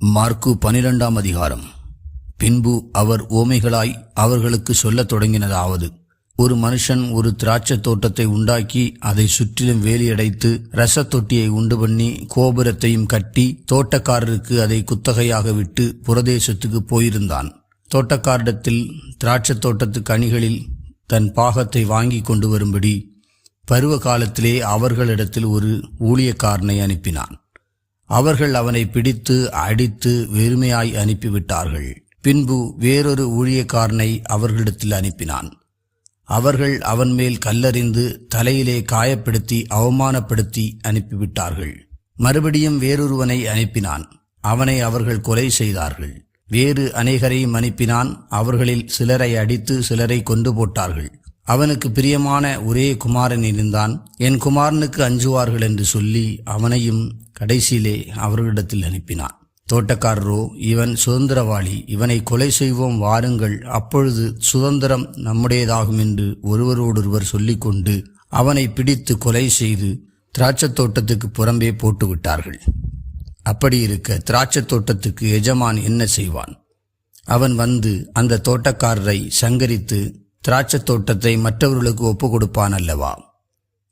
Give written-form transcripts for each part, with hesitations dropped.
மாற்கு 12ஆம் அதிகாரம். பின்பு அவர் உவமைகளாய் அவர்களுக்கு சொல்லத் தொடங்கினதாவது: ஒரு மனுஷன் ஒரு திராட்சைத் தோட்டத்தை உண்டாக்கி அதை சுற்றிலும் வேலியடைத்து இரசத் தொட்டியை உண்டு பண்ணி கோபுரத்தையும் கட்டி தோட்டக்காரருக்கு அதை குத்தகையாக விட்டு புரதேசத்துக்கு போயிருந்தான். தோட்டக்காரிடத்தில் திராட்சைத் தோட்டத்து கனிகளில் தன் பாகத்தை வாங்கி கொண்டு வரும்படி பருவ காலத்திலே அவர்களிடத்தில் ஒரு ஊழியக்காரனை அனுப்பினான். அவர்கள் அவனை பிடித்து அடித்து வெறுமையாய் அனுப்பிவிட்டார்கள். பின்பு வேறொரு ஊழியக்காரனை அவர்களிடத்தில் அனுப்பினான். அவர்கள் அவன் மேல் கல்லெறிந்து தலையிலே காயப்படுத்தி அவமானப்படுத்தி அனுப்பிவிட்டார்கள். மறுபடியும் வேறொருவனை அனுப்பினான். அவனை அவர்கள் கொலை செய்தார்கள். வேறு அநேகரையும் அனுப்பினான். அவர்களில் சிலரை அடித்து சிலரை கொண்டு போட்டார்கள். அவனுக்கு பிரியமான ஒரே குமாரன் இருந்தான். என் குமாரனுக்கு அஞ்சுவார்கள் என்று சொல்லி அவனையும் கடைசியிலே அவர்களிடத்தில் அனுப்பினான். தோட்டக்காரரோ, இவன் சுதந்திரவாளி, இவனை கொலை செய்வோம், வாருங்கள், அப்பொழுது சுதந்திரம் நம்முடையதாகும் என்று ஒருவரோடொருவர் சொல்லிக்கொண்டு அவனை பிடித்து கொலை செய்து திராட்சைத் தோட்டத்துக்கு புறம்பே போட்டுவிட்டார்கள். அப்படி இருக்க திராட்சைத் தோட்டத்துக்கு எஜமான் என்ன செய்வான்? அவன் வந்து அந்த தோட்டக்காரரை சங்கரித்து திராட்சைத் தோட்டத்தை மற்றவர்களுக்கு ஒப்பு கொடுப்பான் அல்லவா?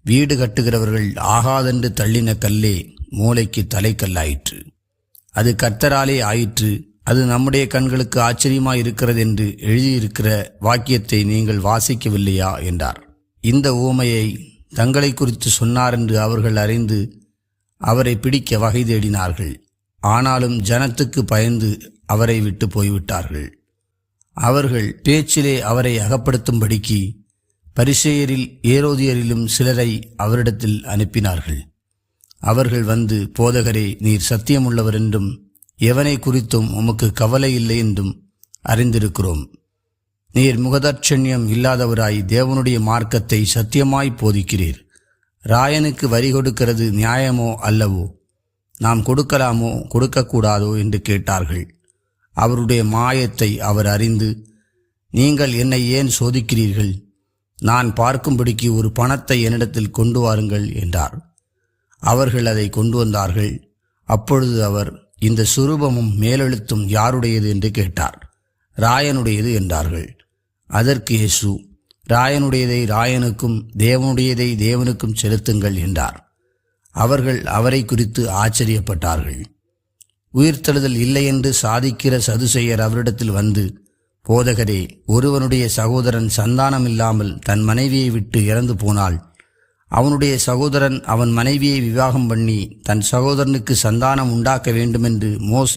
வீடு கட்டுகிறவர்கள் ஆகாதென்று தள்ளின கல்லே மூளைக்கு தலைக்கல்லாயிற்று. அது கர்த்தராலே ஆயிற்று. அது நம்முடைய கண்களுக்கு ஆச்சரியமாய் இருக்கிறது என்று எழுதியிருக்கிற வாக்கியத்தை நீங்கள் வாசிக்கவில்லையா என்றார். இந்த உவமையை தங்களை குறித்து சொன்னார் என்று அவர்கள் அறிந்து அவரை பிடிக்க வகை தேடினார்கள். ஆனாலும் ஜனத்துக்கு பயந்து அவரை விட்டு போய்விட்டார்கள். அவர்கள் பேச்சிலே அவரை அகப்படுத்தும்படிக்கு பரிசேயரில் ஏரோதியரிலும் சிலரை அவரிடத்தில் அனுப்பினார்கள். அவர்கள் வந்து, போதகரே, நீர் சத்தியமுள்ளவர் என்றும் எவனை குறித்தும் உமக்கு கவலை இல்லை என்றும் அறிந்திருக்கிறோம். நீர் முகதாட்சண்யம் இல்லாதவராய் தேவனுடைய மார்க்கத்தை சத்தியமாய் போதிக்கிறீர். ராயனுக்கு வரி கொடுக்கிறது நியாயமோ அல்லவோ? நாம் கொடுக்கலாமோ கொடுக்கக்கூடாதோ என்று கேட்டார்கள். அவருடைய மாயத்தை அவர் அறிந்து, நீங்கள் என்னை ஏன் சோதிக்கிறீர்கள்? நான் பார்க்கும்படிக்கு ஒரு பணத்தை என்னிடத்தில் கொண்டு வாருங்கள் என்றார். அவர்கள் அதை கொண்டு வந்தார்கள். அப்பொழுது அவர், இந்த சுரூபமும் மேலெழுத்தும் யாருடையது என்று கேட்டார். ராயனுடையது என்றார்கள். அதற்கு இயேசு, ராயனுடையதை ராயனுக்கும் தேவனுடையதை தேவனுக்கும் செலுத்துங்கள் என்றார். அவர்கள் அவரை குறித்து ஆச்சரியப்பட்டார்கள். உயிர்த்தெழுதல் இல்லை என்று சாதிக்கிற சதுசேயர் அவரிடத்தில் வந்து, போதகரே, ஒருவனுடைய சகோதரன் சந்தானம் இல்லாமல் தன் மனைவியை விட்டு இறந்து போனால் அவனுடைய சகோதரன் அவன் மனைவியை விவாகம் பண்ணி தன் சகோதரனுக்கு சந்தானம் உண்டாக்க வேண்டுமென்று மோசே